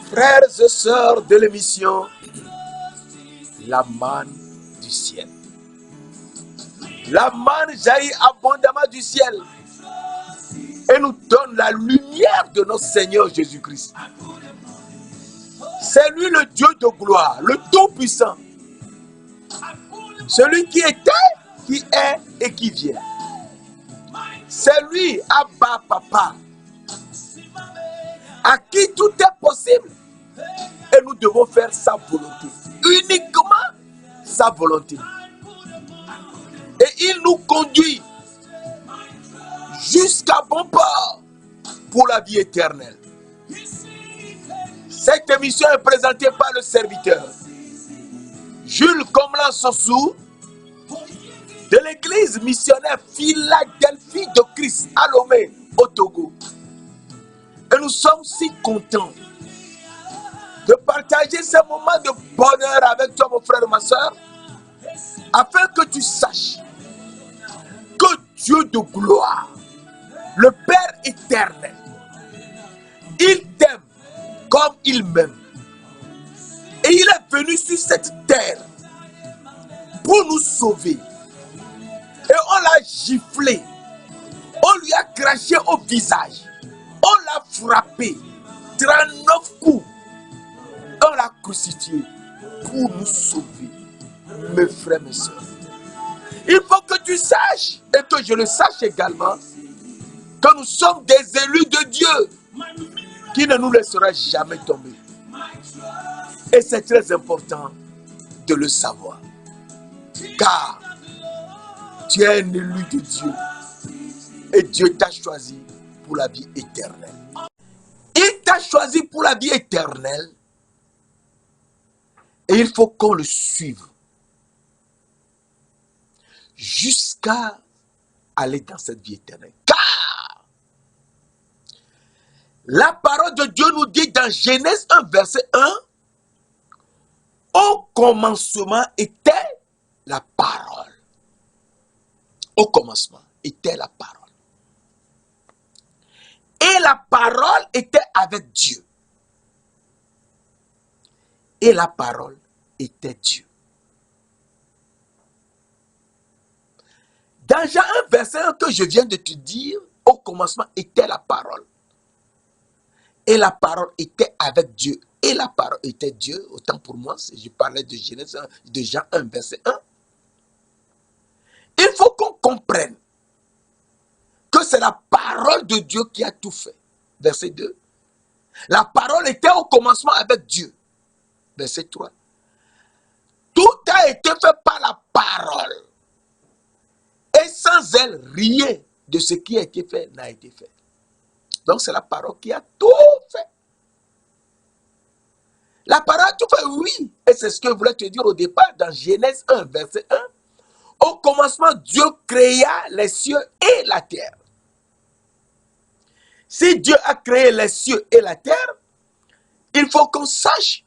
Frères et sœurs de l'émission, la manne du ciel. La manne jaillit abondamment du ciel et nous donne la lumière de notre Seigneur Jésus-Christ. C'est lui le Dieu de gloire, le Tout-Puissant. Celui qui était, qui est et qui vient. C'est lui, Abba Papa, à qui tout est possible. Et nous devons faire sa volonté. Uniquement sa volonté. Et il nous conduit jusqu'à bon port pour la vie éternelle. Cette émission est présentée par le serviteur Jules Komlan Sossou de l'église missionnaire Philadelphie de Christ à Lomé, au Togo. Et nous sommes si contents de partager ce moment de bonheur avec toi, mon frère et ma soeur, afin que tu saches que Dieu de gloire, le Père éternel, il t'aime comme il m'aime. Et il est venu sur cette terre pour nous sauver. Et on l'a giflé, on lui a craché au visage, on l'a frappé 39 coups, on l'a crucifié pour nous sauver, mes frères, mes soeurs. Il faut que tu saches, et que je le sache également, que nous sommes des élus de Dieu qui ne nous laissera jamais tomber. Et c'est très important de le savoir. Car tu es un élu de Dieu. Et Dieu t'a choisi pour la vie éternelle. Il t'a choisi pour la vie éternelle. Et il faut qu'on le suive. Jusqu'à aller dans cette vie éternelle. Car la parole de Dieu nous dit dans Genèse 1, verset 1, au commencement était la parole. Au commencement était la parole. Et la parole était avec Dieu. Et la parole était Dieu. Dans Jean 1, verset 1 que je viens de te dire, au commencement était la parole. Et la parole était avec Dieu. Et la parole était Dieu, autant pour moi, si je parlais de Genèse 1, de Jean 1, verset 1. Il faut qu'on comprenne que c'est la parole de Dieu qui a tout fait. Verset 2. La parole était au commencement avec Dieu. Verset 3. Tout a été fait par la parole. Et sans elle, rien de ce qui a été fait n'a été fait. Donc c'est la parole qui a tout fait. La parole a tout fait, oui. Et c'est ce que je voulais te dire au départ dans Genèse 1, verset 1. Au commencement, Dieu créa les cieux et la terre. Si Dieu a créé les cieux et la terre, il faut qu'on sache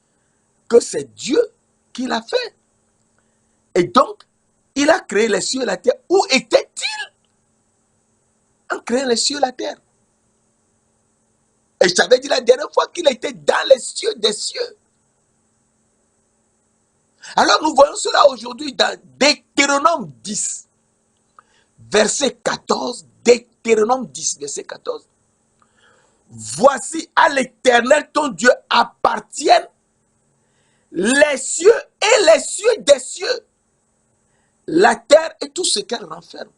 que c'est Dieu qui l'a fait. Et donc, il a créé les cieux et la terre. Où était-il en créant les cieux et la terre? Et je t'avais dit la dernière fois qu'il était dans les cieux des cieux. Alors nous voyons cela aujourd'hui dans Deutéronome 10, verset 14. Deutéronome 10, verset 14. Voici à l'Éternel ton Dieu appartiennent les cieux et les cieux des cieux, la terre et tout ce qu'elle renferme.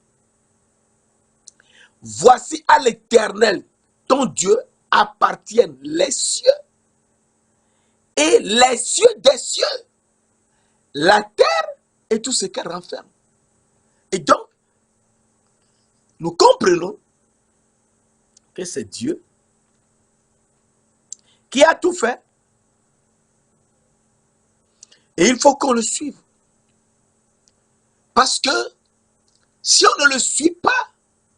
Voici à l'Éternel ton Dieu appartiennent les cieux et les cieux des cieux, la terre et tout ce qu'elle renferme. Et donc, nous comprenons que c'est Dieu qui a tout fait. Et il faut qu'on le suive. Parce que si on ne le suit pas,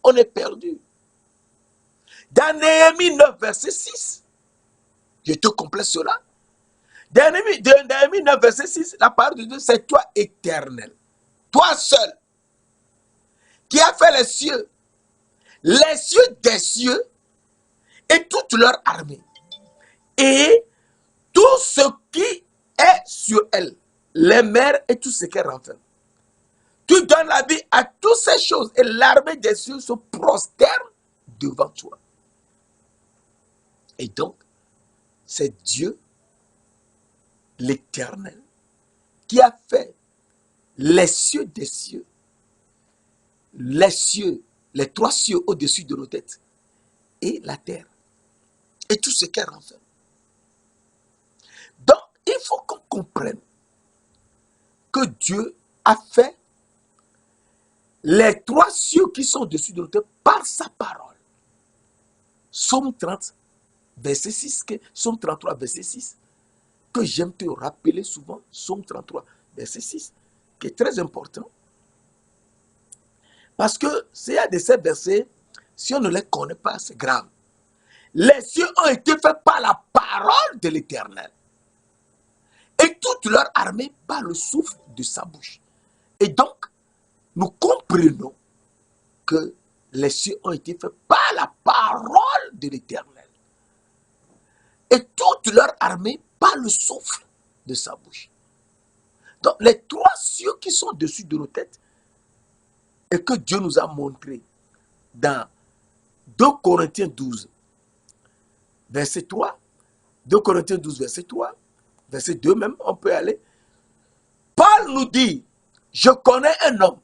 on est perdu. Dans Néhémie 9, verset 6, je te complète cela. Dans Néhémie 9, verset 6, la parole de Dieu, c'est toi éternel, toi seul, qui a fait les cieux des cieux et toute leur armée, et tout ce qui est sur elle, les mers et tout ce qu'elle renferme. Tu donnes la vie à toutes ces choses et l'armée des cieux se prosterne devant toi. Et donc, c'est Dieu, l'Éternel, qui a fait les cieux des cieux, les trois cieux au-dessus de nos têtes, et la terre, et tout ce qu'elle renferme. Donc, il faut qu'on comprenne que Dieu a fait les trois cieux qui sont au-dessus de nos têtes par sa parole. Psaume 30, verset 6, Psaume 33, verset 6, que j'aime te rappeler souvent, Psaume 33, verset 6, qui est très important. Parce que s'il y a de ces versets, si on ne les connaît pas, c'est grave. Les cieux ont été faits par la parole de l'Éternel. Et toute leur armée par le souffle de sa bouche. Et donc, nous comprenons que les cieux ont été faits par la parole de l'Éternel. Et toute leur armée par le souffle de sa bouche. Donc, les trois cieux qui sont dessus de nos têtes et que Dieu nous a montré dans 2 Corinthiens 12, verset 3, 2 Corinthiens 12, verset 3, verset 2 même, on peut aller. Paul nous dit, je connais un homme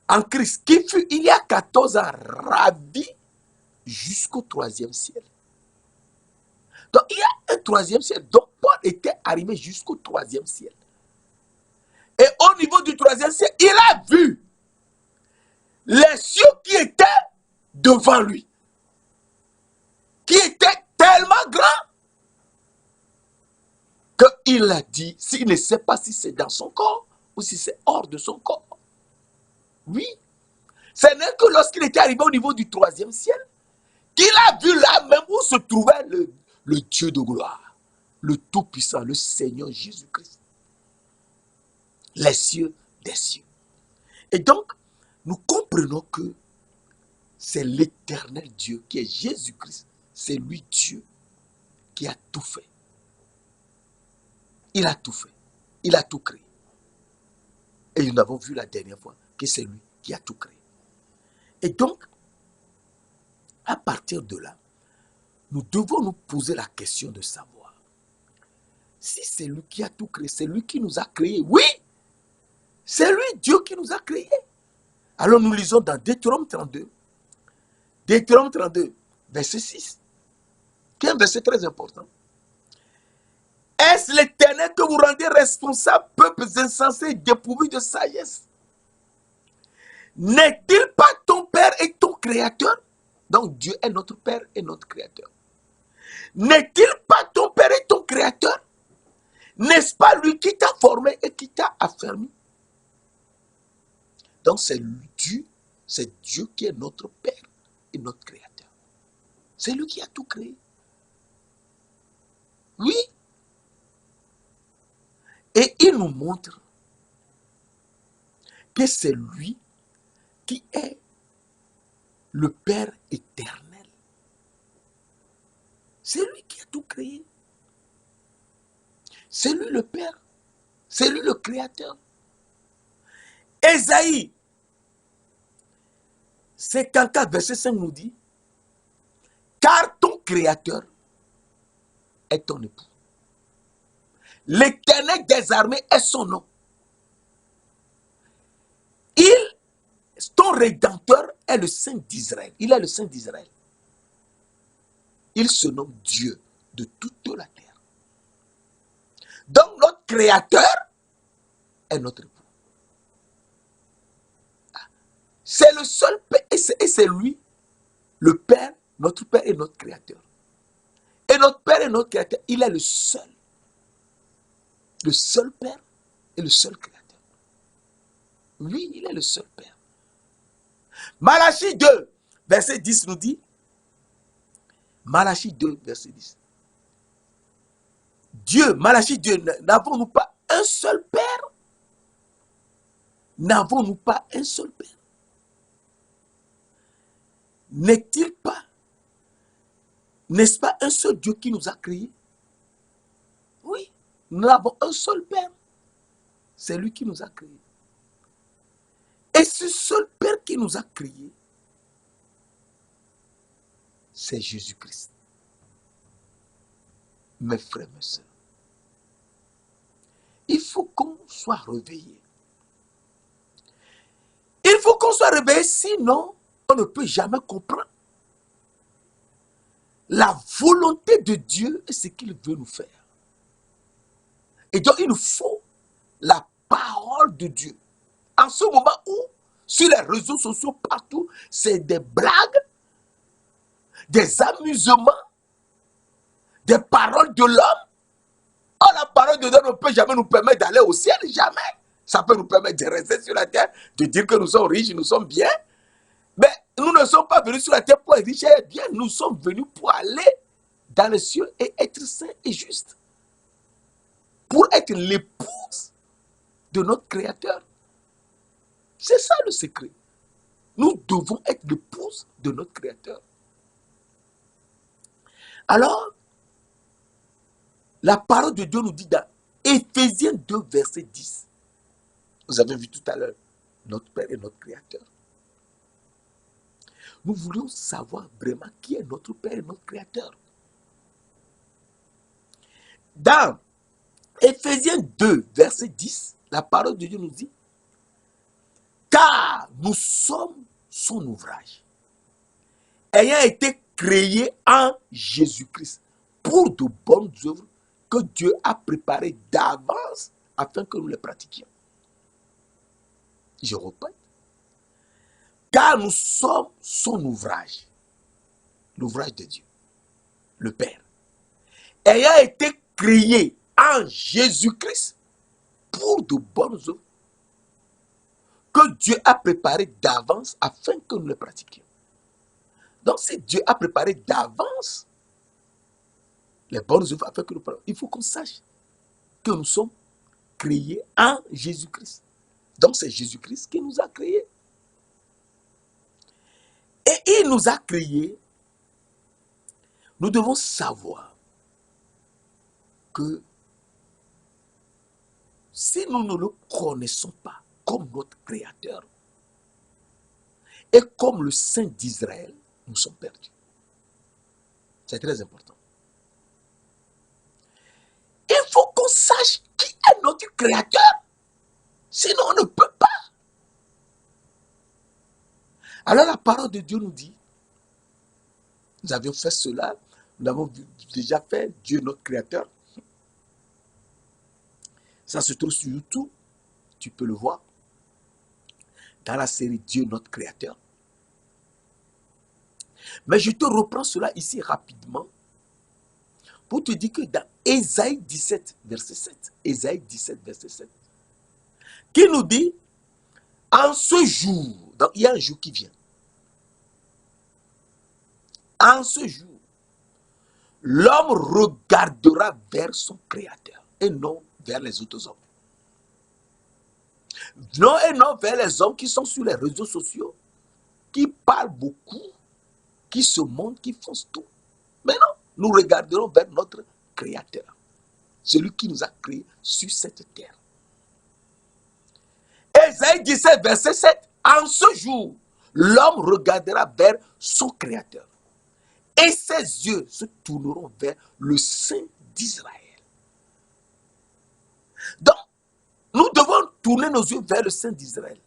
en Christ qui fut il y a 14 ans ravi jusqu'au 3e ciel. Donc il y a un 3e ciel, donc Paul était arrivé jusqu'au 3e ciel. Et au niveau du 3e ciel, il a vu les cieux qui étaient devant lui, qui étaient tellement grands qu'il a dit, s'il ne sait pas si c'est dans son corps ou si c'est hors de son corps. Oui, ce n'est que lorsqu'il était arrivé au niveau du 3e ciel qu'il a vu là même où se trouvait le Dieu de gloire, le Tout-Puissant, le Seigneur Jésus-Christ. Les cieux des cieux. Et donc, nous comprenons que c'est l'éternel Dieu qui est Jésus-Christ. C'est lui Dieu qui a tout fait. Il a tout fait. Il a tout créé. Et nous avons vu la dernière fois que c'est lui qui a tout créé. Et donc, à partir de là, nous devons nous poser la question de savoir si c'est lui qui a tout créé, c'est lui qui nous a créés. Oui, c'est lui, Dieu, qui nous a créés. Alors nous lisons dans Deutéronome 32, verset 6, qui est un verset très important. Est-ce l'Éternel que vous rendez responsable, peuples insensés et dépourvus de sagesse? N'est-il pas ton Père et ton Créateur? Donc Dieu est notre Père et notre Créateur. N'est-il pas ton Père et ton Créateur? N'est-ce pas lui qui t'a formé et qui t'a affermi? Donc c'est Dieu qui est notre Père et notre Créateur. C'est lui qui a tout créé. Oui. Et il nous montre que c'est lui qui est le Père éternel. C'est lui qui a tout créé. C'est lui le Père. C'est lui le Créateur. Ésaïe 54, verset 5 nous dit, car ton Créateur est ton époux. L'Éternel des armées est son nom. Ton Rédempteur est le Saint d'Israël. Il est le Saint d'Israël. Il se nomme Dieu de toute la terre. Donc notre Créateur est notre époux. C'est le seul Père et c'est lui, le Père, notre Père et notre Créateur. Et notre Père et notre Créateur, il est le seul. Le seul Père et le seul Créateur. Oui, il est le seul Père. Malachie 2, verset 10 nous dit, Malachie 2, verset 10. Dieu, Malachie 2, n'avons-nous pas un seul Père? N'avons-nous pas un seul Père? N'est-il pas, n'est-ce pas un seul Dieu qui nous a créés? Oui, nous avons un seul Père. C'est lui qui nous a créés. Et ce seul Père qui nous a créés, c'est Jésus-Christ. Mes frères, mes sœurs, il faut qu'on soit réveillés. Il faut qu'on soit réveillés, sinon on ne peut jamais comprendre la volonté de Dieu et ce qu'il veut nous faire. Et donc il nous faut la parole de Dieu. En ce moment où, sur les réseaux sociaux, partout, c'est des blagues, des amusements, des paroles de l'homme. Oh, la parole de Dieu ne peut jamais nous permettre d'aller au ciel, jamais. Ça peut nous permettre de rester sur la terre, de dire que nous sommes riches, nous sommes bien. Mais nous ne sommes pas venus sur la terre pour être riches et bien. Nous sommes venus pour aller dans les cieux et être saints et justes. Pour être l'épouse de notre Créateur. C'est ça le secret. Nous devons être l'épouse de notre Créateur. Alors, la parole de Dieu nous dit dans Éphésiens 2, verset 10. Vous avez vu tout à l'heure, notre Père est notre Créateur. Nous voulons savoir vraiment qui est notre Père et notre Créateur. Dans Éphésiens 2, verset 10, la parole de Dieu nous dit, car nous sommes son ouvrage, ayant été créés en Jésus-Christ pour de bonnes œuvres que Dieu a préparées d'avance afin que nous les pratiquions. Je répète, car nous sommes son ouvrage, l'ouvrage de Dieu, le Père, ayant été créés en Jésus-Christ pour de bonnes œuvres que Dieu a préparées d'avance afin que nous les pratiquions. Donc, si Dieu a préparé d'avance les bonnes œuvres afin que nous pratiquions, il faut qu'on sache que nous sommes créés en Jésus-Christ. Donc, c'est Jésus-Christ qui nous a créés. Et il nous a créés. Nous devons savoir que si nous ne le connaissons pas comme notre Créateur et comme le Saint d'Israël, nous sommes perdus. C'est très important. Il faut qu'on sache qui est notre Créateur. Sinon, on ne peut pas. Alors la parole de Dieu nous dit, nous avions fait cela, nous l'avons déjà fait, Dieu notre Créateur. Ça se trouve sur YouTube, tu peux le voir. Dans la série Dieu notre Créateur. Mais je te reprends cela ici rapidement pour te dire que dans Ésaïe 17, verset 7, Ésaïe 17, verset 7, qui nous dit, en ce jour, donc il y a un jour qui vient, en ce jour, l'homme regardera vers son Créateur et non vers les autres hommes. Non et non vers les hommes qui sont sur les réseaux sociaux, qui parlent beaucoup, qui se montrent, qui font tout. Mais non, nous regarderons vers notre Créateur, celui qui nous a créés sur cette terre. Ésaïe 17, verset 7, en ce jour, l'homme regardera vers son Créateur et ses yeux se tourneront vers le Saint d'Israël. Donc, nous devons tourner nos yeux vers le Saint d'Israël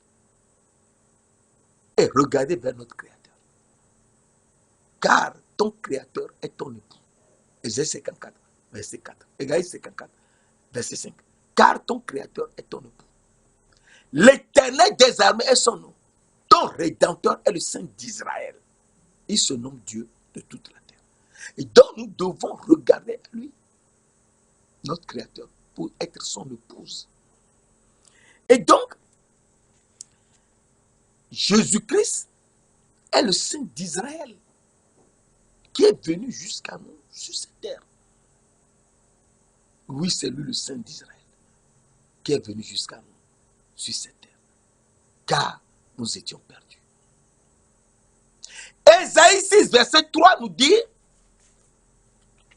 et regarder vers notre Créateur. Car ton Créateur est ton époux. Ésaïe 54, verset 4. Ésaïe 54, verset 5. Car ton Créateur est ton époux. L'Éternel des armées est son nom. Ton Rédempteur est le Saint d'Israël. Il se nomme Dieu de toute la terre. Et donc nous devons regarder à lui, notre Créateur, pour être son épouse. Et donc, Jésus-Christ est le Saint d'Israël qui est venu jusqu'à nous sur cette terre. Oui, c'est lui le Saint d'Israël qui est venu jusqu'à nous sur cette terre. Car nous étions perdus. 6, verset 3 nous dit,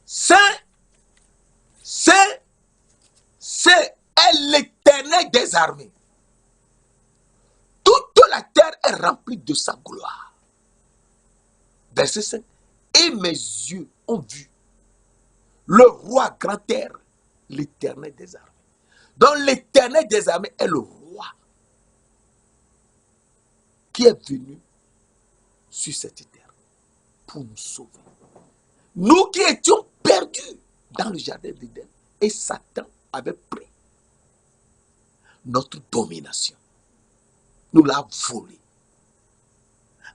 c'est l'Éternel des armées. Toute la terre est remplie de sa gloire. Verset 5. Et mes yeux ont vu le roi grand terre, l'Éternel des armées. Donc l'Éternel des armées est le roi qui est venu sur cette terre pour nous sauver. Nous qui étions perdus dans le jardin d'Éden, et Satan avait pris notre domination. Nous l'a volé.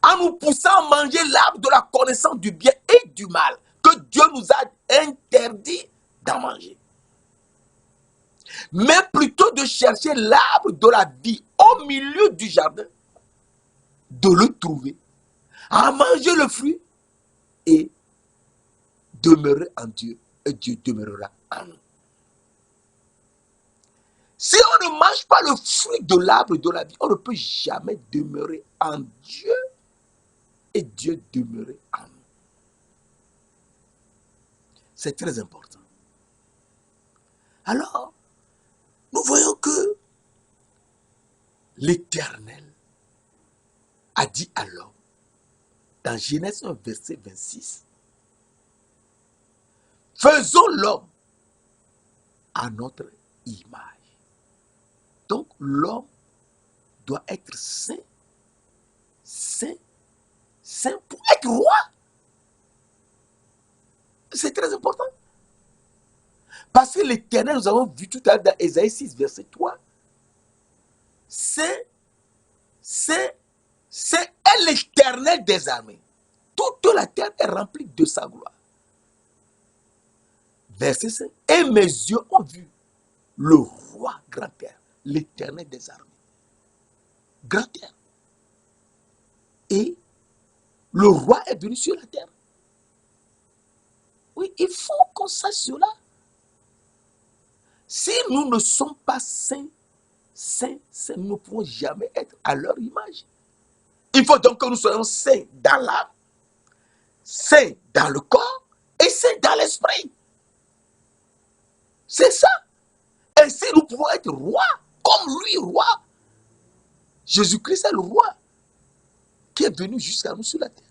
En nous poussant à manger l'arbre de la connaissance du bien et du mal, que Dieu nous a interdit d'en manger. Mais plutôt de chercher l'arbre de la vie au milieu du jardin, de le trouver, à manger le fruit et demeurer en Dieu, et Dieu demeurera en nous. Si on ne mange pas le fruit de l'arbre de la vie, on ne peut jamais demeurer en Dieu et Dieu demeurer en nous. C'est très important. Alors, nous voyons que l'Éternel a dit à l'homme, dans Genèse 1, verset 26, faisons l'homme à notre image. Donc l'homme doit être saint pour être roi. C'est très important. Parce que l'Éternel, nous avons vu tout à l'heure dans Ésaïe 6, verset 3, c'est l'Éternel des armées. Toute la terre est remplie de sa gloire. Verset 5. Et mes yeux ont vu le roi grand terre, l'Éternel des armées. Grand terre. Et le roi est venu sur la terre. Oui, il faut qu'on sache cela. Si nous ne sommes pas saints, nous ne pouvons jamais être à leur image. Il faut donc que nous soyons saints dans l'âme, saints dans le corps et saints dans l'esprit. C'est ça. Ainsi, nous pouvons être rois, comme lui, roi. Jésus-Christ est le roi qui est venu jusqu'à nous sur la terre.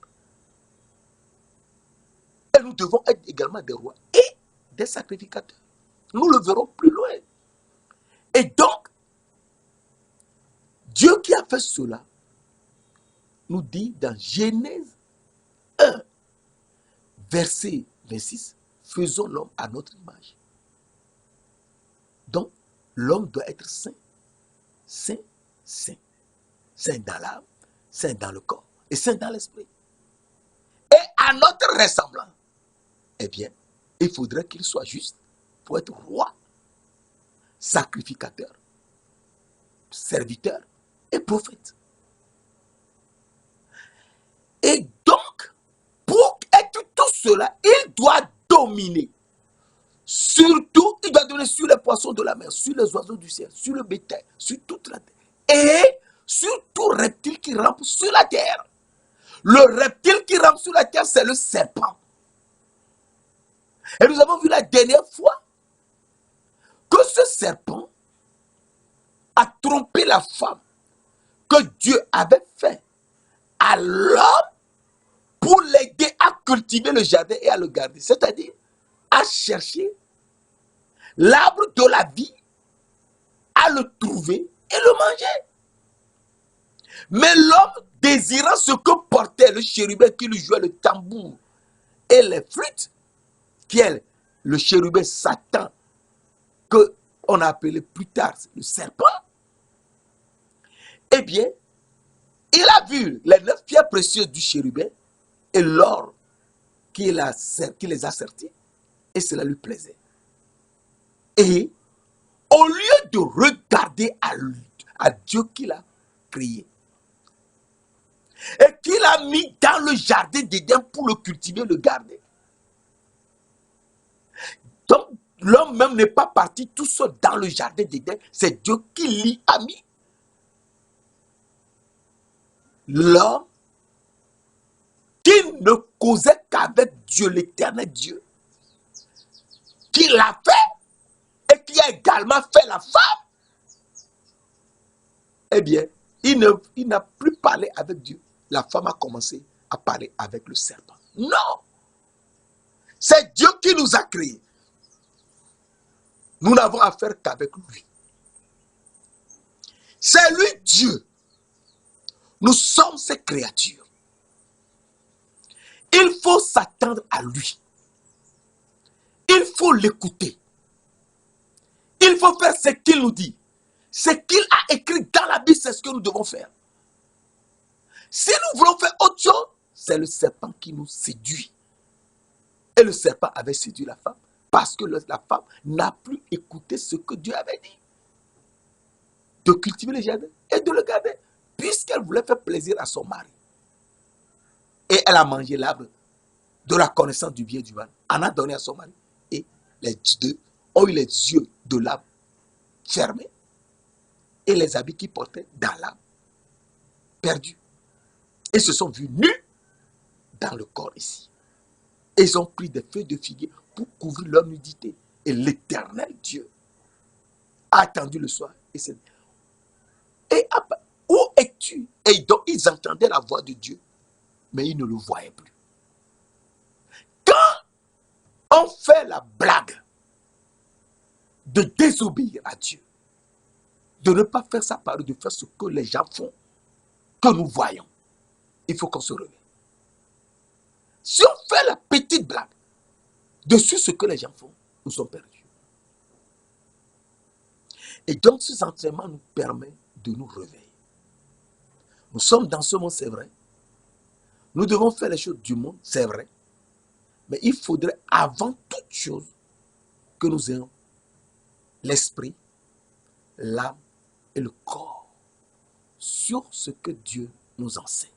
Et nous devons être également des rois et des sacrificateurs. Nous le verrons plus loin. Et donc, Dieu qui a fait cela, nous dit dans Genèse 1, verset 26, faisons l'homme à notre image. Donc, l'homme doit être saint. Saint dans l'âme, saint dans le corps et saint dans l'esprit. Et à notre ressemblance, eh bien, il faudrait qu'il soit juste pour être roi, sacrificateur, serviteur et prophète. Et donc, pour être tout cela, il doit dominer. Surtout, il doit dominer sur les poissons de la mer, sur les oiseaux du ciel, sur le bétail, sur toute la terre. Et sur tout reptile qui rampe sur la terre. Le reptile qui rampe sur la terre, c'est le serpent. Et nous avons vu la dernière fois que ce serpent a trompé la femme que Dieu avait fait à l'homme pour l'aider à cultiver le jardin et à le garder. C'est-à-dire à chercher l'arbre de la vie, à le trouver et le manger. Mais l'homme, désirant ce que portait le chérubin qui lui jouait le tambour et les flûtes, qui est le chérubin Satan, qu'on a appelé plus tard le serpent, eh bien, il a vu les 9 pierres précieuses du chérubin et l'or qui les a sertis, et cela lui plaisait. Et au lieu de regarder à Dieu qui l'a créé, et qu'il a mis dans le jardin d'Éden pour le cultiver, le garder. Donc, l'homme même n'est pas parti tout seul dans le jardin d'Éden, c'est Dieu qui l'y a mis. L'homme qui qui ne causait qu'avec Dieu, l'éternel Dieu, qui l'a fait et qui a également fait la femme, eh bien, il n'a plus parlé avec Dieu. La femme a commencé à parler avec le serpent. Non! C'est Dieu qui nous a créés. Nous n'avons affaire qu'avec lui. C'est lui Dieu. Nous sommes ses créatures. Il faut s'attendre à lui. Il faut l'écouter. Il faut faire ce qu'il nous dit. Ce qu'il a écrit dans la Bible, c'est ce que nous devons faire. Si nous voulons faire autre chose, c'est le serpent qui nous séduit. Et le serpent avait séduit la femme parce que la femme n'a plus écouté ce que Dieu avait dit. De cultiver le jardin et de le garder, puisqu'elle voulait faire plaisir à son mari. Et elle a mangé l'arbre de la connaissance du bien et du mal. En a donné à son mari. Et les deux ont eu les yeux de l'arbre fermés et les habits qu'ils portaient dans l'arbre perdus. Et se sont vus nus dans le corps ici. Et ils ont pris des feuilles de figuier pour couvrir leur nudité. Et l'éternel Dieu a attendu le soir et s'est dit, et où es-tu? Et donc ils entendaient la voix de Dieu, mais ils ne le voyaient plus. Quand on fait la blague de désobéir à Dieu, de ne pas faire sa parole, de faire ce que les gens font, que nous voyons, il faut qu'on se réveille. Si on fait la petite blague dessus ce que les gens font, nous sommes perdus. Et donc, ces entraînements nous permettent de nous réveiller. Nous sommes dans ce monde, c'est vrai. Nous devons faire les choses du monde, c'est vrai. Mais il faudrait, avant toute chose, que nous ayons l'esprit, l'âme et le corps sur ce que Dieu nous enseigne.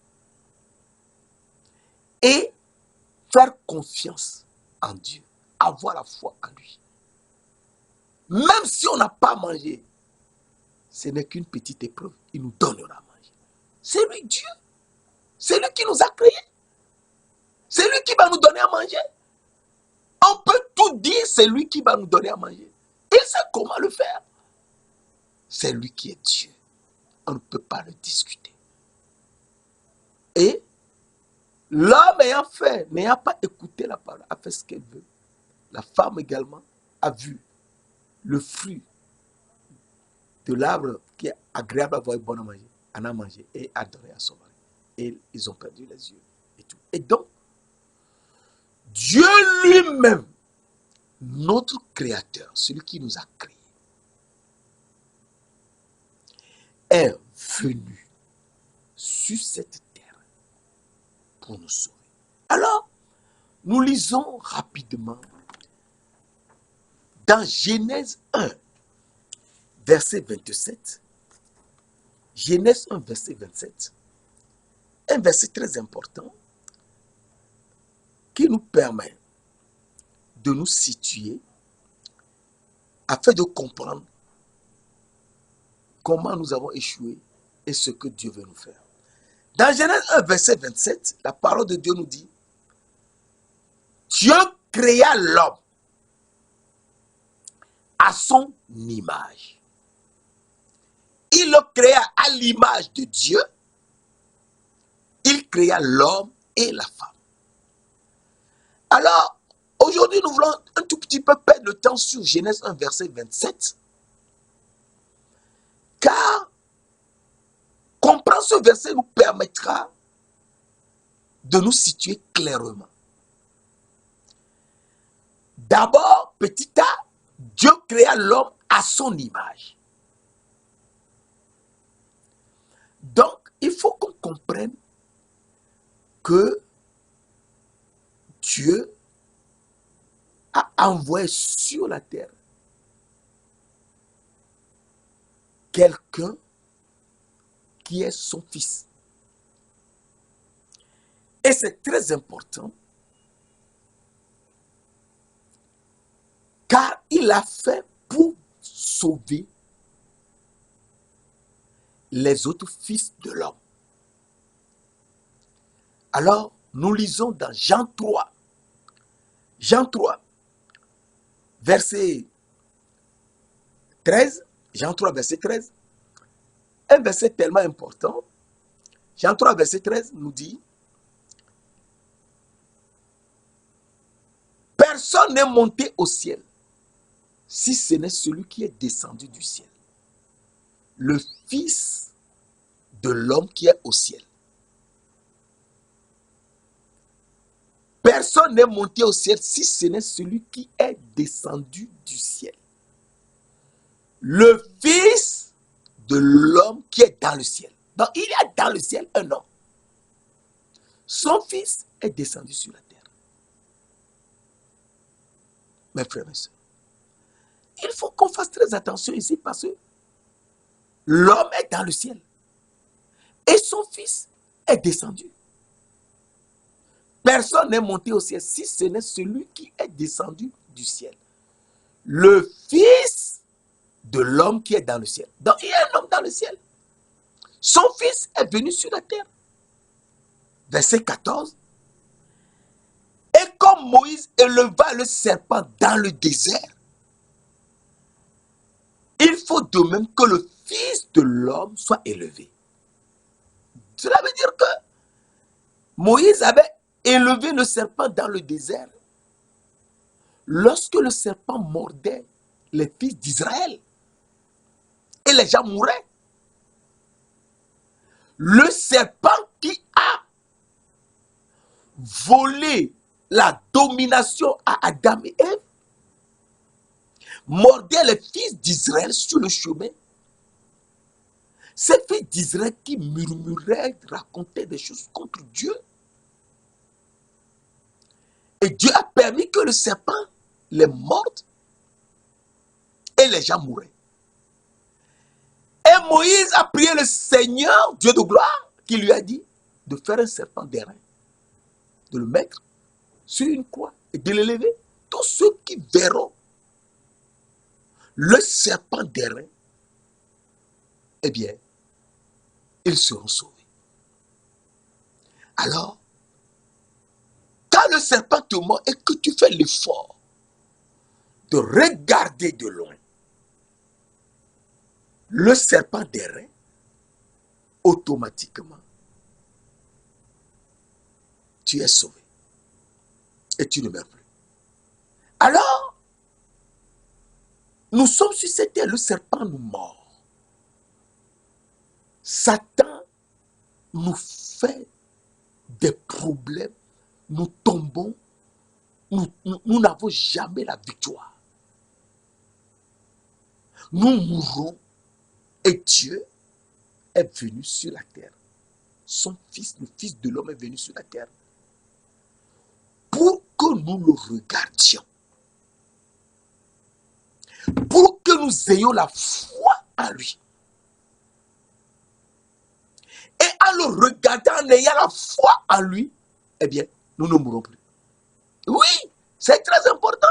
Et faire confiance en Dieu, avoir la foi en lui. Même si on n'a pas mangé, ce n'est qu'une petite épreuve, il nous donnera à manger. C'est lui Dieu. C'est lui qui nous a créés. C'est lui qui va nous donner à manger. On peut tout dire, c'est lui qui va nous donner à manger. Il sait comment le faire. C'est lui qui est Dieu. On ne peut pas le discuter. Et l'homme n'ayant pas écouté la parole, a fait ce qu'elle veut. La femme également a vu le fruit de l'arbre qui est agréable à voir et bon à manger, en a mangé et a donné à son mari. Et ils ont perdu les yeux et tout. Et donc, Dieu lui-même, notre créateur, celui qui nous a créés, est venu sur cette terre pour nous sauver. Alors, nous lisons rapidement dans Genèse 1, verset 27, Genèse 1, verset 27, un verset très important qui nous permet de nous situer afin de comprendre comment nous avons échoué et ce que Dieu veut nous faire. Dans Genèse 1, verset 27, la parole de Dieu nous dit, Dieu créa l'homme à son image. Il le créa à l'image de Dieu. Il créa l'homme et la femme. Alors, aujourd'hui, nous voulons un tout petit peu perdre le temps sur Genèse 1, verset 27. Car comprendre ce verset nous permettra de nous situer clairement. D'abord, petit a, Dieu créa l'homme à son image. Donc, il faut qu'on comprenne que Dieu a envoyé sur la terre quelqu'un qui est son fils. Et c'est très important car il l'a fait pour sauver les autres fils de l'homme. Alors, Nous lisons dans Jean 3. Jean 3, verset 13. Jean 3, verset 13. Un verset tellement important. Jean 3, verset 13 nous dit: personne n'est monté au ciel si ce n'est celui qui est descendu du ciel, le Fils de l'homme qui est au ciel. Personne n'est monté au ciel si ce n'est celui qui est descendu du ciel, le Fils de l'homme qui est dans le ciel. Donc il y a dans le ciel un homme. Son Fils est descendu sur la terre. Mes frères et sœurs, il faut qu'on fasse très attention ici parce que l'homme est dans le ciel et son Fils est descendu. Personne n'est monté au ciel si ce n'est celui qui est descendu du ciel, le Fils de l'homme qui est dans le ciel. Donc il y a un homme dans le ciel. Son Fils est venu sur la terre. Verset 14. Et comme Moïse éleva le serpent dans le désert, il faut de même que le Fils de l'homme soit élevé. Cela veut dire que Moïse avait élevé le serpent dans le désert lorsque le serpent mordait les fils d'Israël et les gens mouraient. Le serpent qui a volé la domination à Adam et Ève mordait les fils d'Israël sur le chemin. Ces fils d'Israël qui murmuraient, racontaient des choses contre Dieu. Et Dieu a permis que le serpent les morde et les gens mouraient. Et Moïse a prié le Seigneur, Dieu de gloire, qui lui a dit de faire un serpent d'airain, de le mettre sur une croix et de l'élever. Tous ceux qui verront le serpent d'airain, eh bien, ils seront sauvés. Alors, quand le serpent te mord et que tu fais l'effort de regarder de loin le serpent d'airain, automatiquement, tu es sauvé et tu ne meurs plus. Alors, nous sommes sur cette terre, le serpent nous mord. Satan nous fait des problèmes, nous tombons, nous n'avons jamais la victoire. Nous mourrons et Dieu est venu sur la terre. Son Fils, le Fils de l'homme est venu sur la terre pour que nous le regardions, pour que nous ayons la foi en lui. Et en le regardant, en ayant la foi en lui, eh bien, nous ne mourrons plus. Oui, c'est très important.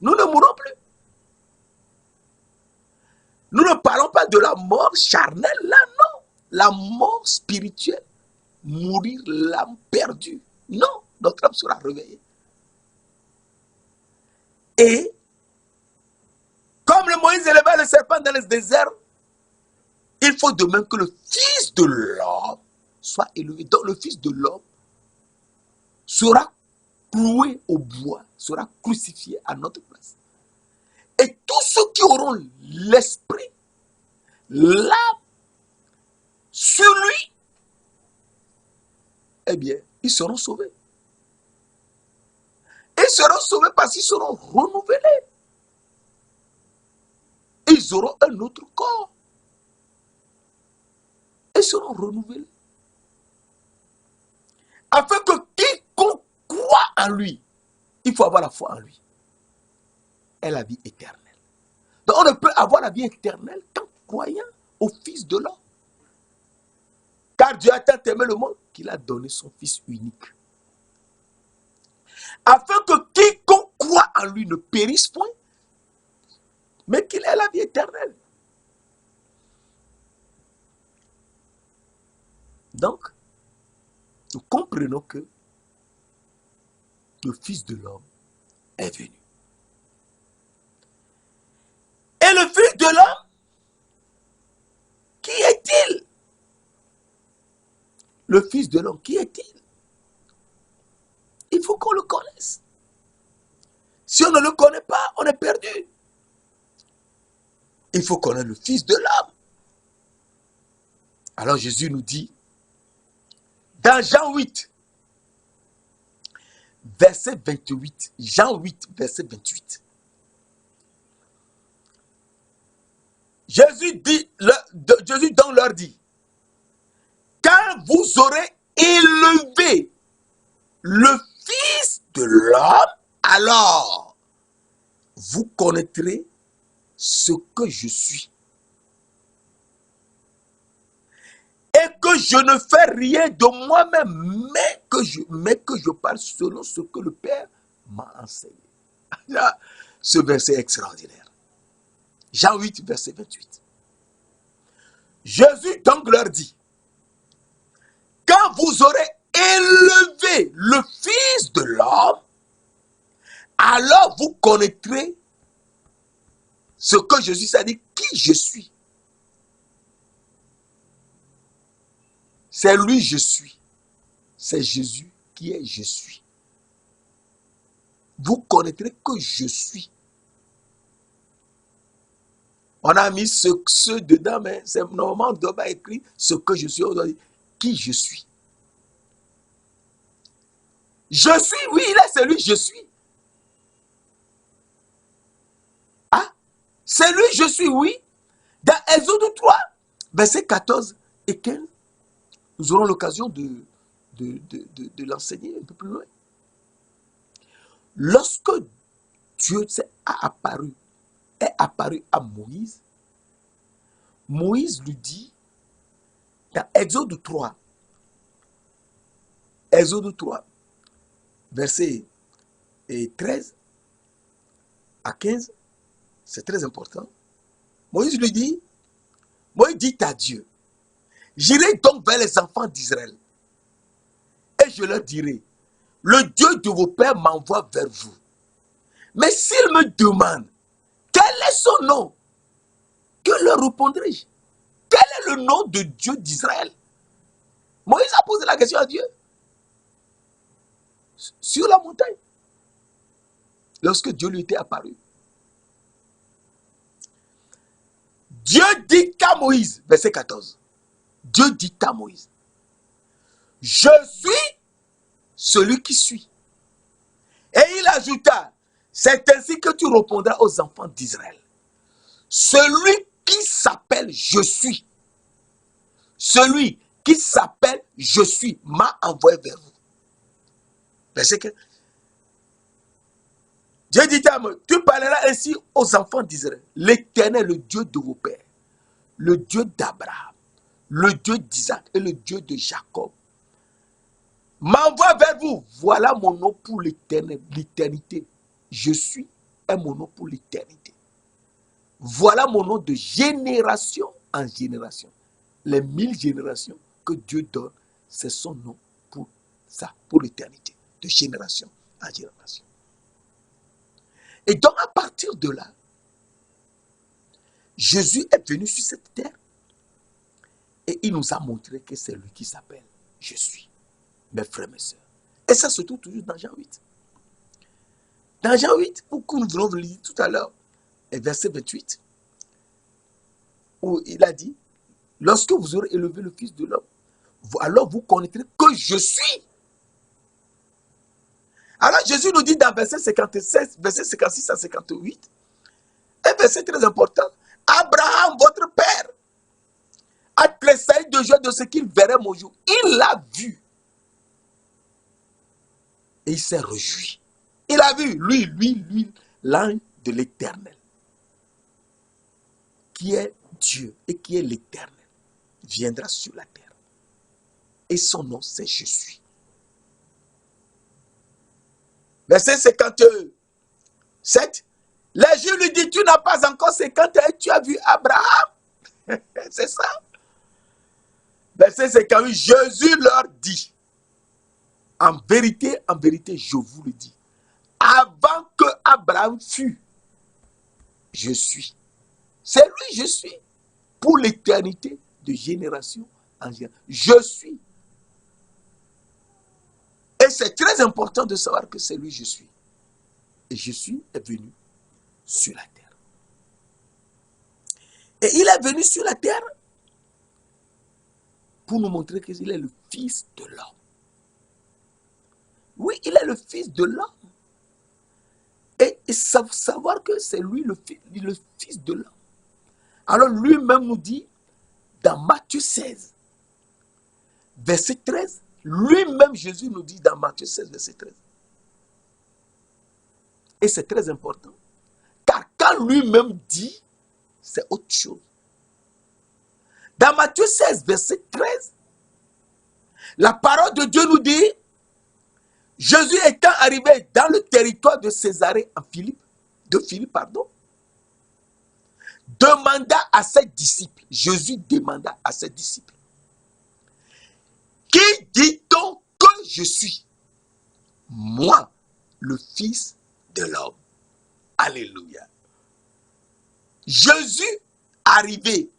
Nous ne mourrons plus. Nous ne parlons pas de la mort charnelle, là, non. La mort spirituelle, mourir l'âme perdue. Non, notre âme sera réveillée. Et, comme le Moïse éleva le serpent dans le désert, il faut de même que le Fils de l'homme soit élevé. Donc le Fils de l'homme sera cloué au bois, sera crucifié à notre place. Et tous ceux qui auront l'esprit, l'âme sur lui, eh bien, ils seront sauvés. Ils seront sauvés parce qu'ils seront renouvelés. Ils auront un autre corps. Ils seront renouvelés. Afin que quiconque croit en lui, il faut avoir la foi en lui, et la vie éternelle. Donc on ne peut avoir la vie éternelle qu'en croyant au Fils de l'homme. Car Dieu a tant aimé le monde qu'il a donné son Fils unique. Afin que quiconque croit en lui ne périsse point, mais qu'il ait la vie éternelle. Donc, nous comprenons que le Fils de l'homme est venu. Et le Fils de l'homme, qui est-il? Le Fils de l'homme, qui est-il? Il faut qu'on le connaisse. Si on ne le connaît pas, on est perdu. Il faut connaître le Fils de l'homme. Alors Jésus nous dit, dans Jean 8, verset 28, Jean 8, verset 28, Jésus donc leur dit, quand vous aurez élevé le Fils de l'homme, alors vous connaîtrez ce que je suis. Et que je ne fais rien de moi-même, mais que je parle selon ce que le Père m'a enseigné. Là, ce verset est extraordinaire. Jean 8, verset 28. Jésus donc leur dit, quand vous aurez élevé le Fils de l'homme, alors vous connaîtrez ce que je suis, c'est-à-dire qui je suis. C'est lui je suis. C'est Jésus qui est je suis. Vous connaîtrez que je suis. On a mis ce dedans, mais c'est normalement on doit pas écrire ce que je suis, on doit dire qui je suis. Je suis, oui, il est celui je suis. Ah, c'est lui je suis, oui. Dans Exode 3, verset 14 et 15, nous aurons l'occasion de l'enseigner un peu plus loin. Lorsque Dieu est apparu à Moïse, Moïse lui dit, dans Exode 3, verset 13 à 15, c'est très important. Moïse dit à Dieu, j'irai donc vers les enfants d'Israël et je leur dirai, le Dieu de vos pères m'envoie vers vous. Mais s'ils me demandent, quel est son nom? Que leur répondrai-je? Quel est le nom de Dieu d'Israël? Moïse a posé la question à Dieu. Sur la montagne. Lorsque Dieu lui était apparu. Dieu dit à Moïse, verset 14. Dieu dit à Moïse, je suis celui qui suis. Et il ajouta, c'est ainsi que tu répondras aux enfants d'Israël. Celui qui s'appelle je suis. Celui qui s'appelle je suis m'a envoyé vers vous. Verset 15. Dieu dit à moi, tu parleras ainsi aux enfants d'Israël. L'Éternel, le Dieu de vos pères, le Dieu d'Abraham, le Dieu d'Isaac et le Dieu de Jacob, m'envoie vers vous. Voilà mon nom pour l'éternité. Je suis est mon nom pour l'éternité. Voilà mon nom de génération en génération. Les 1000 générations que Dieu donne, c'est son nom pour ça, pour l'éternité, de génération en génération. Et donc, à partir de là, Jésus est venu sur cette terre et il nous a montré que c'est lui qui s'appelle je suis, mes frères, mes sœurs. Et ça se trouve toujours dans Jean 8. Dans Jean 8, pourquoi nous venons de lire tout à l'heure, verset 28, où il a dit, lorsque vous aurez élevé le Fils de l'homme, alors vous connaîtrez que je suis. Alors Jésus nous dit dans verset 56 à 58, un verset très important, Abraham, votre père, a tressailli de joie de ce qu'il verrait mon jour. Il l'a vu. Et il s'est réjoui. Il a vu, lui, l'ange de l'Éternel, qui est Dieu et qui est l'Éternel, viendra sur la terre. Et son nom, c'est je suis. Verset 57. Les Juifs lui disent, tu n'as pas encore 50 ans et tu as vu Abraham. C'est ça. Verset 58. Jésus leur dit, en vérité, je vous le dis, Abraham fut, je suis. C'est lui, je suis. Pour l'éternité de génération en génération. Je suis. Et c'est très important de savoir que c'est lui, je suis. Et je suis est venu sur la terre. Et il est venu sur la terre pour nous montrer qu'il est le Fils de l'homme. Oui, il est le Fils de l'homme. Et savoir que c'est lui le Fils de l'homme. Alors lui-même nous dit, dans Matthieu 16, verset 13, lui-même Jésus nous dit dans Matthieu 16, verset 13. Et c'est très important. Car quand lui-même dit, c'est autre chose. Dans Matthieu 16, verset 13, la parole de Dieu nous dit, Jésus étant arrivé dans le territoire de Césarée de Philippe, demanda à ses disciples, Jésus demanda à ses disciples, qui dit-on que je suis? Moi, le Fils de l'homme. Alléluia. Jésus, arrivé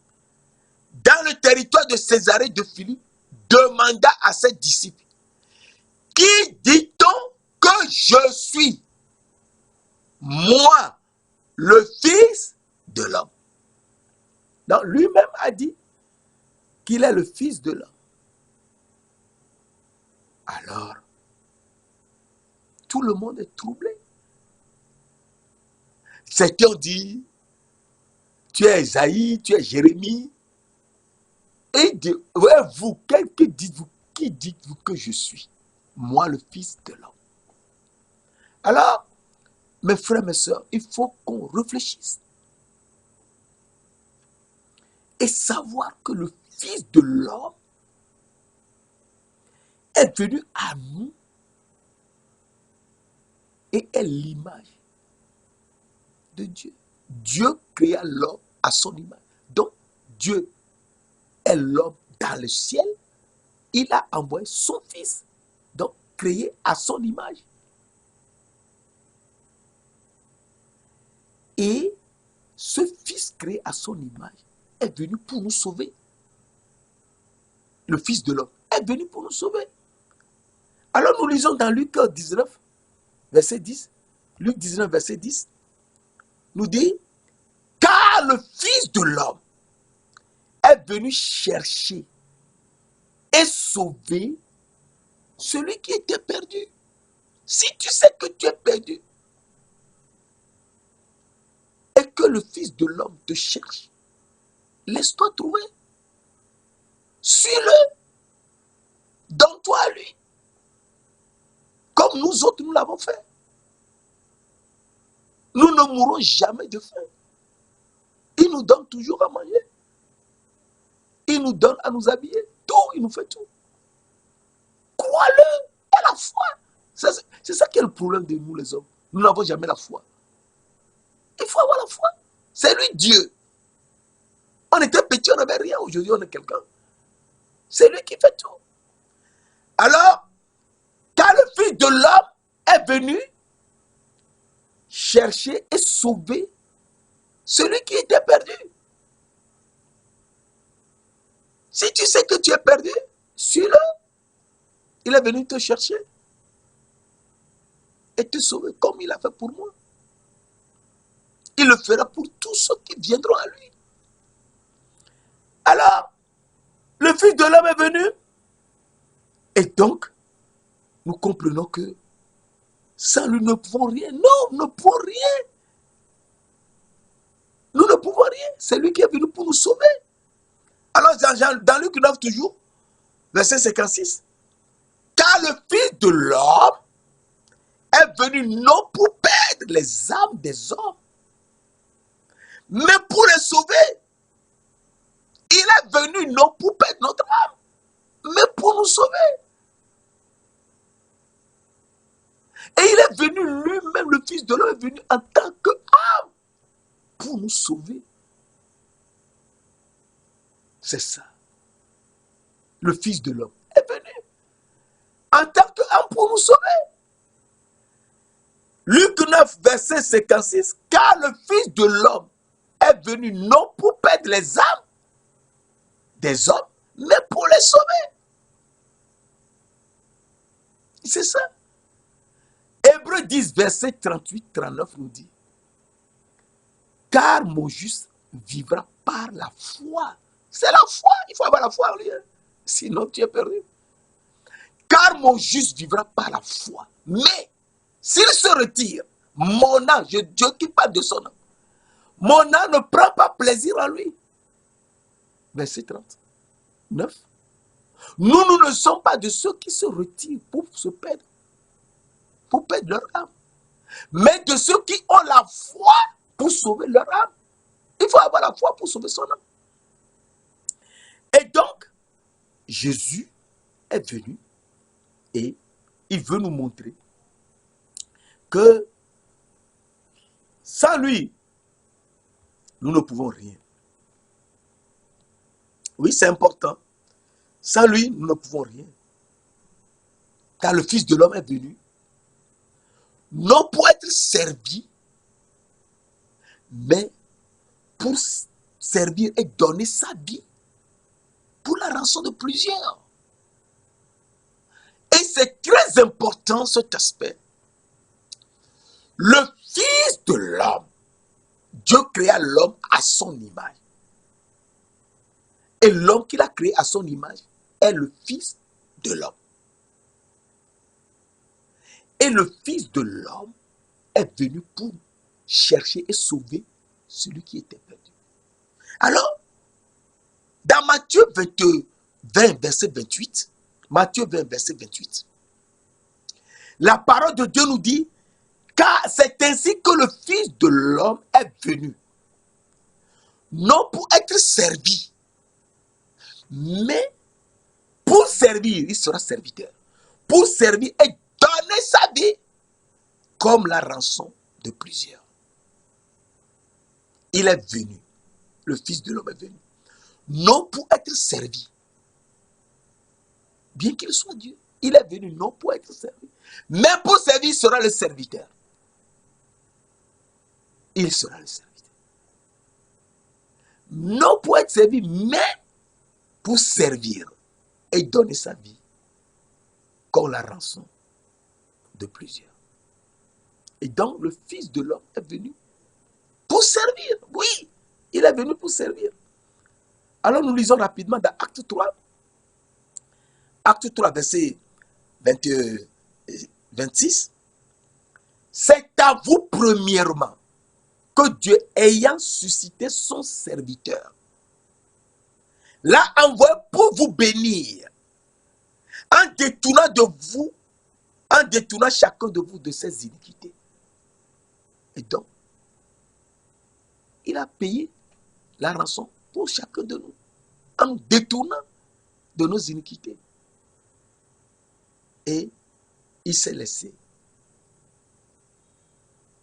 dans le territoire de Césarée de Philippe, demanda à ses disciples, qui dit-on que je suis? Moi, le Fils de l'homme. Donc lui-même a dit qu'il est le Fils de l'homme. Alors, tout le monde est troublé. Certains ont dit, tu es Esaïe, tu es Jérémie. Et vous, qui dites-vous que je suis? Moi, le Fils de l'homme. Alors, mes frères, mes sœurs, il faut qu'on réfléchisse. Et savoir que le Fils de l'homme est venu à nous et est l'image de Dieu. Dieu créa l'homme à son image. Donc, Dieu est l'homme dans le ciel. Il a envoyé son Fils, donc créé à son image. Et ce Fils créé à son image est venu pour nous sauver. Le Fils de l'homme est venu pour nous sauver. Alors nous lisons dans Luc 19, verset 10. Luc 19, verset 10, nous dit, car le Fils de l'homme est venu chercher et sauver celui qui était perdu. Si tu sais que tu es perdu et que le Fils de l'homme te cherche, laisse-toi trouver. Suis-le. Donne-toi à lui. Comme nous autres, nous l'avons fait. Nous ne mourrons jamais de faim. Il nous donne toujours à manger. Il nous donne à nous habiller. Tout, il nous fait tout. Crois-le. Et la foi. C'est ça qui est le problème de nous les hommes. Nous n'avons jamais la foi. Il faut avoir la foi. C'est lui Dieu. On était petits, on n'avait rien. Aujourd'hui, on est quelqu'un. C'est lui qui fait tout. Alors, quand le Fils de l'homme est venu chercher et sauver celui qui était perdu. Si tu sais que tu es perdu, suis-le. Il est venu te chercher et te sauver comme il a fait pour moi. Il le fera pour tous ceux qui viendront à lui. Alors, le Fils de l'homme est venu. Et donc, nous comprenons que sans lui, nous ne pouvons rien. Non, nous ne pouvons rien. Nous ne pouvons rien. C'est lui qui est venu pour nous sauver. Alors, dans Luc 9 toujours, verset 56, car le Fils de l'homme est venu non pour perdre les âmes des hommes, mais pour les sauver. Il est venu non pour perdre notre âme, mais pour nous sauver. Et il est venu lui-même, le Fils de l'homme est venu en tant qu'âme pour nous sauver. C'est ça. Le Fils de l'homme est venu en tant qu'âme pour nous sauver. Luc 9, verset 56, car le Fils de l'homme est venu non pour perdre les âmes des hommes, mais pour les sauver. C'est ça. Hébreux 10, verset 38-39 nous dit, car mon juste vivra par la foi. C'est la foi, il faut avoir la foi en lui. Sinon tu es perdu. Car mon juste vivra par la foi. Mais s'il se retire, mon âme, Dieu qui parle de son âme, mon âme ne prend pas plaisir en lui. Verset 39. Nous ne sommes pas de ceux qui se retirent pour se perdre, pour perdre leur âme, mais de ceux qui ont la foi pour sauver leur âme. Il faut avoir la foi pour sauver son âme. Et donc, Jésus est venu et il veut nous montrer que sans lui, nous ne pouvons rien. Oui, c'est important. Sans lui, nous ne pouvons rien. Car le Fils de l'homme est venu, non pour être servi, mais pour servir et donner sa vie pour la rançon de plusieurs. Et c'est très important cet aspect. Le Fils de l'homme, Dieu créa l'homme à son image. Et l'homme qu'il a créé à son image est le Fils de l'homme. Et le Fils de l'homme est venu pour chercher et sauver celui qui était perdu. Alors, dans Matthieu 20, verset 28, Matthieu 20, verset 28, la parole de Dieu nous dit, car c'est ainsi que le Fils de l'homme est venu, non pour être servi, mais pour servir, il sera serviteur, pour servir et donner sa vie comme la rançon de plusieurs. Il est venu, le Fils de l'homme est venu, non pour être servi, bien qu'il soit Dieu, il est venu non pour être servi, mais pour servir, il sera le serviteur. Il sera le serviteur. Non pour être servi, mais pour servir et donner sa vie comme la rançon de plusieurs. Et donc, le Fils de l'homme est venu pour servir. Oui, il est venu pour servir. Alors, nous lisons rapidement dans Acte 3. Acte 3, verset 26. C'est à vous, premièrement, que Dieu, ayant suscité son serviteur, l'a envoyé pour vous bénir, en détournant chacun de vous de ses iniquités. Et donc, il a payé la rançon pour chacun de nous, en détournant de nos iniquités. Et il s'est laissé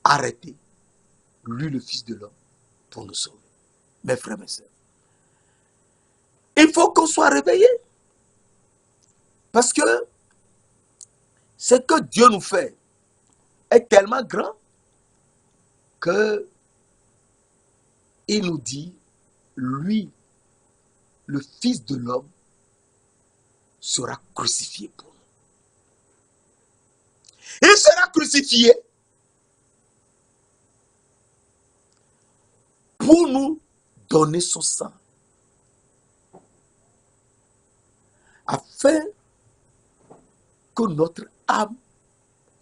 arrêter, lui le Fils de l'homme, pour nous sauver. Mes frères, mes sœurs, il faut qu'on soit réveillé. Parce que ce que Dieu nous fait est tellement grand que il nous dit, lui, le Fils de l'homme, sera crucifié pour nous. Il sera crucifié pour nous donner son sang, afin que notre âme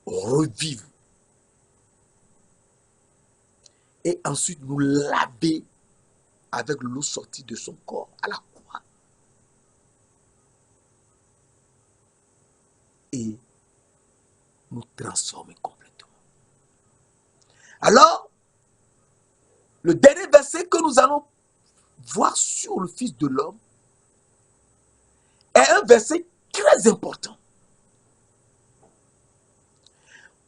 revive et ensuite nous laver avec l'eau sortie de son corps à la croix et nous transformer complètement. Alors, le dernier verset que nous allons voir sur le Fils de l'homme est un verset très important.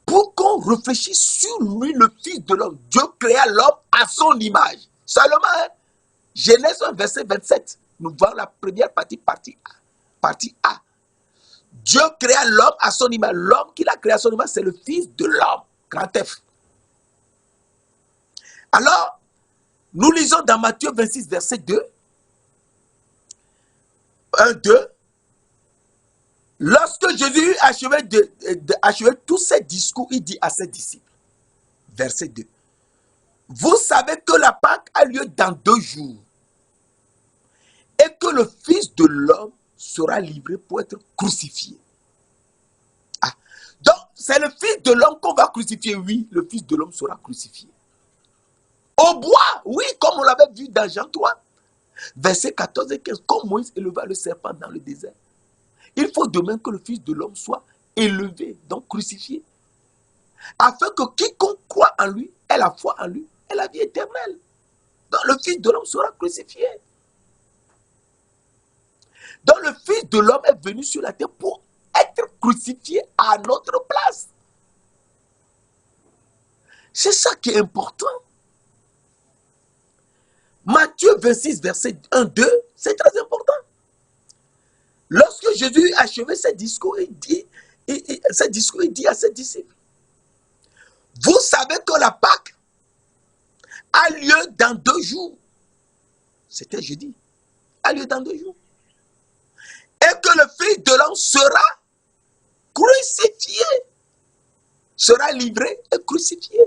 Pour qu'on réfléchisse sur lui, le Fils de l'homme. Dieu créa l'homme à son image. Seulement, Genèse 1, verset 27. Nous voyons la première partie A. Partie A. Dieu créa l'homme à son image. L'homme qu'il a créé à son image, c'est le Fils de l'homme. Grand F. Alors, nous lisons dans Matthieu 26, verset 2, 1, 2, lorsque Jésus achevait tous ses discours, il dit à ses disciples, verset 2, vous savez que la Pâque a lieu dans 2 jours et que le Fils de l'homme sera livré pour être crucifié. Ah. Donc, c'est le Fils de l'homme qu'on va crucifier. Oui, le Fils de l'homme sera crucifié. Au bois, oui, comme on l'avait vu dans Jean 3, verset 14 et 15, comme Moïse éleva le serpent dans le désert. Il faut de même que le Fils de l'homme soit élevé, donc crucifié, afin que quiconque croit en lui ait la foi en lui, ait la vie éternelle. Donc le Fils de l'homme sera crucifié. Donc le Fils de l'homme est venu sur la terre pour être crucifié à notre place. C'est ça qui est important. Matthieu 26, verset 1, 2, c'est très important. Lorsque Jésus achevait ses discours, il dit à ses disciples, vous savez que la Pâque a lieu dans 2 jours. C'était jeudi. A lieu dans 2 jours. Et que le Fils de l'homme sera crucifié. Sera livré et crucifié.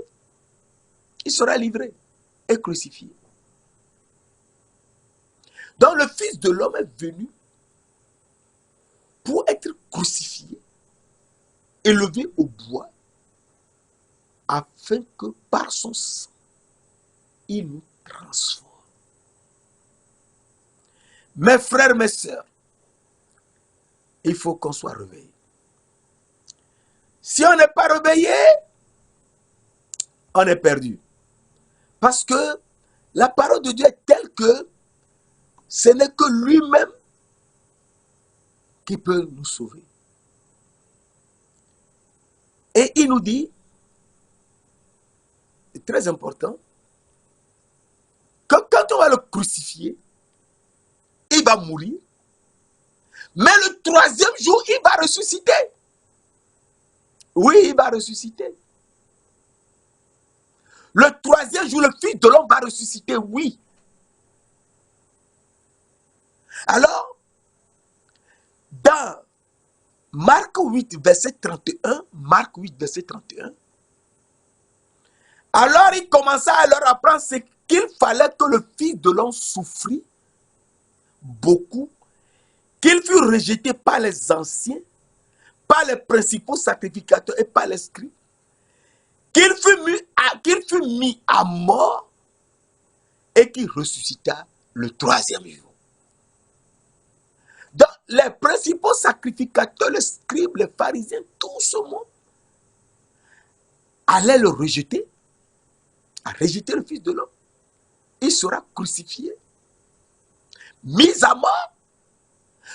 Il sera livré et crucifié. Donc le Fils de l'homme est venu pour être crucifié, élevé au bois, afin que par son sang, il nous transforme. Mes frères, mes sœurs, il faut qu'on soit réveillé. Si on n'est pas réveillé, on est perdu. Parce que la parole de Dieu est telle que ce n'est que lui-même qui peut nous sauver. Et il nous dit, c'est très important, que quand on va le crucifier, il va mourir, mais le 3e jour, il va ressusciter. Oui, il va ressusciter. Le 3e jour, le Fils de l'homme va ressusciter, oui. Alors, dans Marc 8, verset 31, Marc 8, verset 31, alors il commença à leur apprendre ce qu'il fallait que le Fils de l'homme souffrit beaucoup, qu'il fut rejeté par les anciens, par les principaux sacrificateurs et par les scribes, qu'il fut mis à mort et qu'il ressuscita le 3e jour. Donc, les principaux sacrificateurs, les scribes, les pharisiens, tout ce monde allait le rejeter, à rejeter le Fils de l'homme. Il sera crucifié, mis à mort,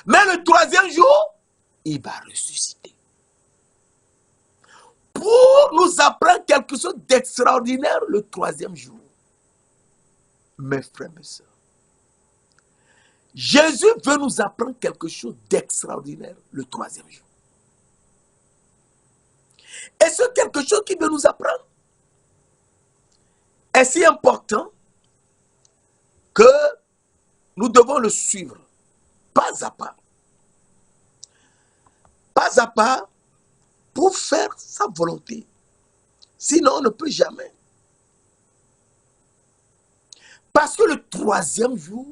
mais le 3e jour, il va ressusciter. Pour nous apprendre quelque chose d'extraordinaire le 3e jour. Mes frères, mes sœurs, Jésus veut nous apprendre quelque chose d'extraordinaire le 3e jour. Et ce quelque chose qu'il veut nous apprendre est si important que nous devons le suivre pas à pas. Pas à pas pour faire sa volonté. Sinon, on ne peut jamais. Parce que le 3e jour,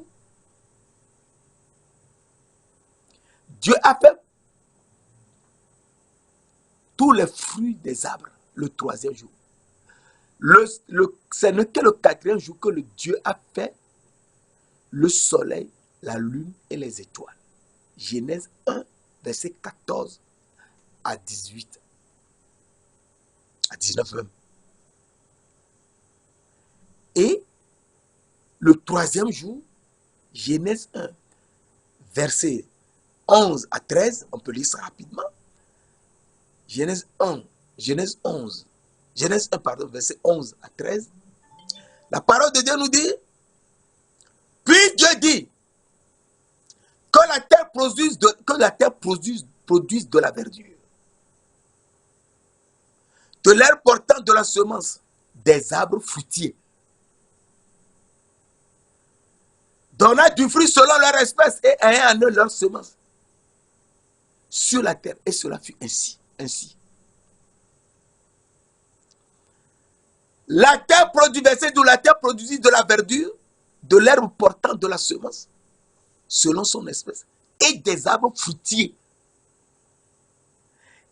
Dieu a fait tous les fruits des arbres le 3e jour. Ce n'est que le 4e jour que le Dieu a fait le soleil, la lune et les étoiles. Genèse 1, verset 14 à 18. À 19 même. Et le 3e jour, Genèse 1, verset 11 à 13, on peut lire ça rapidement. Genèse 1, Genèse 1, pardon, verset 11 à 13. La parole de Dieu nous dit, puis Dieu dit, que la terre produise de la verdure, de l'herbe portant de la semence, des arbres fruitiers, donnant du fruit selon leur espèce et ayant en eux leur semence sur la terre. Et cela fut ainsi. La terre produit, verset 12, la terre produisit de la verdure, de l'herbe portant de la semence, selon son espèce, et des arbres fruitiers,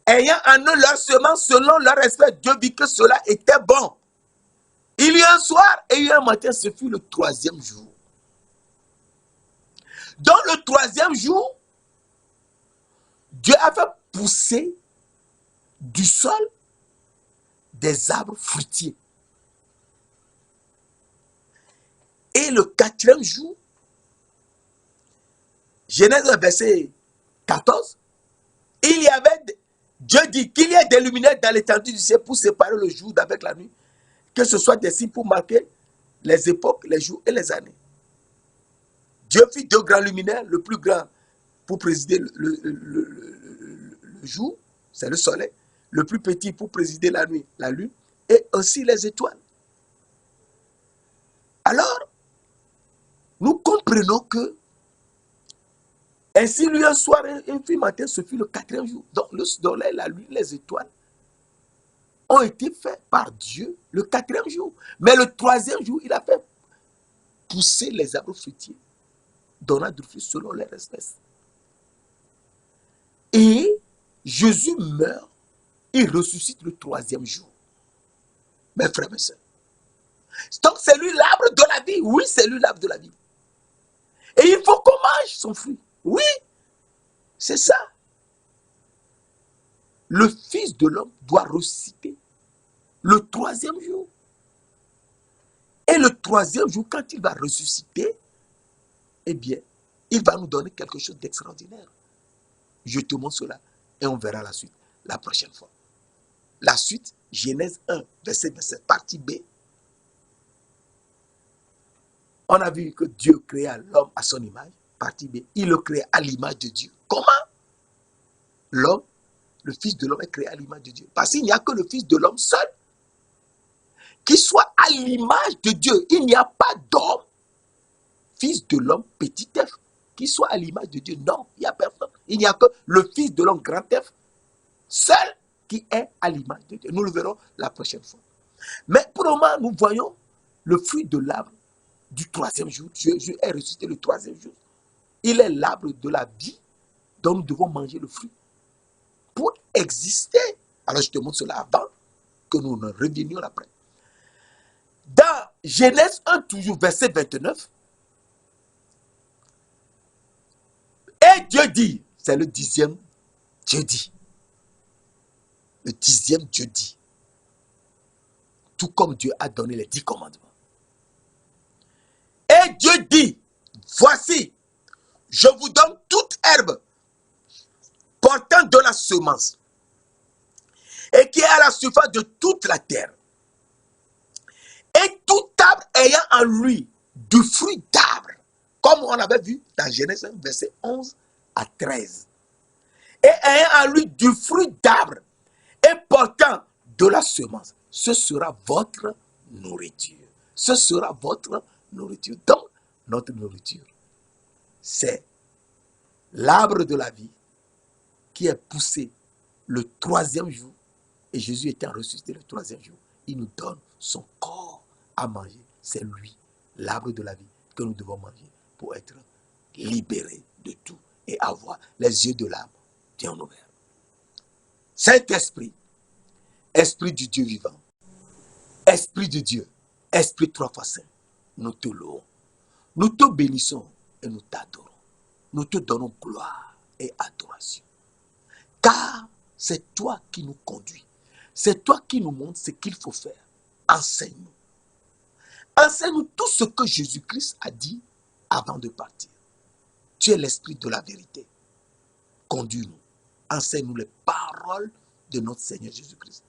ayant en eux leur semence selon leur espèce. Dieu vit que cela était bon. Il y a un soir et il y a un matin, ce fut le 3e jour. Dans le 3e jour, Dieu a fait pousser du sol des arbres fruitiers. Et le 4e jour, Genèse verset 14, il y avait, Dieu dit qu'il y ait des luminaires dans l'étendue du ciel pour séparer le jour d'avec la nuit, que ce soit des signes pour marquer les époques, les jours et les années. Dieu fit 2 grands luminaires, le plus grand pour présider le jour, c'est le soleil, le plus petit pour présider la nuit, la lune, et aussi les étoiles. Alors, nous comprenons que ainsi lui un soir et un matin, ce fut le 4e jour. Donc le soleil, la lune, les étoiles ont été faits par Dieu le 4e jour. Mais le 3e jour, il a fait pousser les arbres fruitiers, donnant du fruit selon leur espèce. Et Jésus meurt et ressuscite le 3e jour. Mes frères et sœurs. Donc c'est lui l'arbre de la vie. Oui, c'est lui l'arbre de la vie. Et il faut qu'on mange son fruit. Oui, c'est ça. Le Fils de l'homme doit ressusciter le 3e jour. Et le 3e jour, quand il va ressusciter, eh bien, il va nous donner quelque chose d'extraordinaire. Je te montre cela et on verra la suite la prochaine fois. La suite, Genèse 1, verset 27, partie B. On a vu que Dieu créa l'homme à son image. Partie B, il le créa à l'image de Dieu. Comment? L'homme, le Fils de l'homme est créé à l'image de Dieu. Parce qu'il n'y a que le Fils de l'homme seul qui soit à l'image de Dieu. Il n'y a pas d'homme, Fils de l'homme, petit f, qui soit à l'image de Dieu. Non, il n'y a personne. Il n'y a que le Fils de l'homme, grand f, seul qui est à l'image de Dieu. Nous le verrons la prochaine fois. Mais pour le moment, nous voyons le fruit de l'arbre du 3e jour. Jésus est ressuscité le 3e jour. Il est l'arbre de la vie dont nous devons manger le fruit pour exister. Alors je te montre cela avant que nous ne revenions après. Dans Genèse 1, toujours verset 29, et Dieu dit, c'est le 10e Dieu dit. Le 10e Dieu dit. Tout comme Dieu a donné les 10 commandements. Et Dieu dit, voici, je vous donne toute herbe portant de la semence et qui est à la surface de toute la terre. Et tout arbre ayant en lui du fruit d'arbre, comme on avait vu dans Genèse 1, verset 11 à 13. Et ayant en lui du fruit d'arbre et portant de la semence, ce sera votre nourriture. Ce sera votre nourriture. Donc, notre nourriture, c'est l'arbre de la vie qui est poussé le 3e jour. Et Jésus étant ressuscité le 3e jour, il nous donne son corps à manger. C'est lui, l'arbre de la vie, que nous devons manger pour être libérés de tout et avoir les yeux de l'âme bien ouverts. Saint-Esprit, Esprit du Dieu vivant, Esprit de Dieu, Esprit 3 fois saint, nous te louons, nous te bénissons et nous t'adorons. Nous te donnons gloire et adoration. Car c'est toi qui nous conduis. C'est toi qui nous montres ce qu'il faut faire. Enseigne-nous. Enseigne-nous tout ce que Jésus-Christ a dit avant de partir. Tu es l'esprit de la vérité. Conduis-nous. Enseigne-nous les paroles de notre Seigneur Jésus-Christ,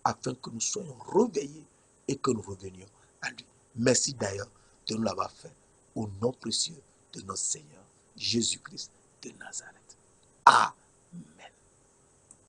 afin que nous soyons réveillés et que nous revenions à lui. Merci d'ailleurs de nous l'avoir fait au nom précieux de notre Seigneur Jésus-Christ de Nazareth. Amen.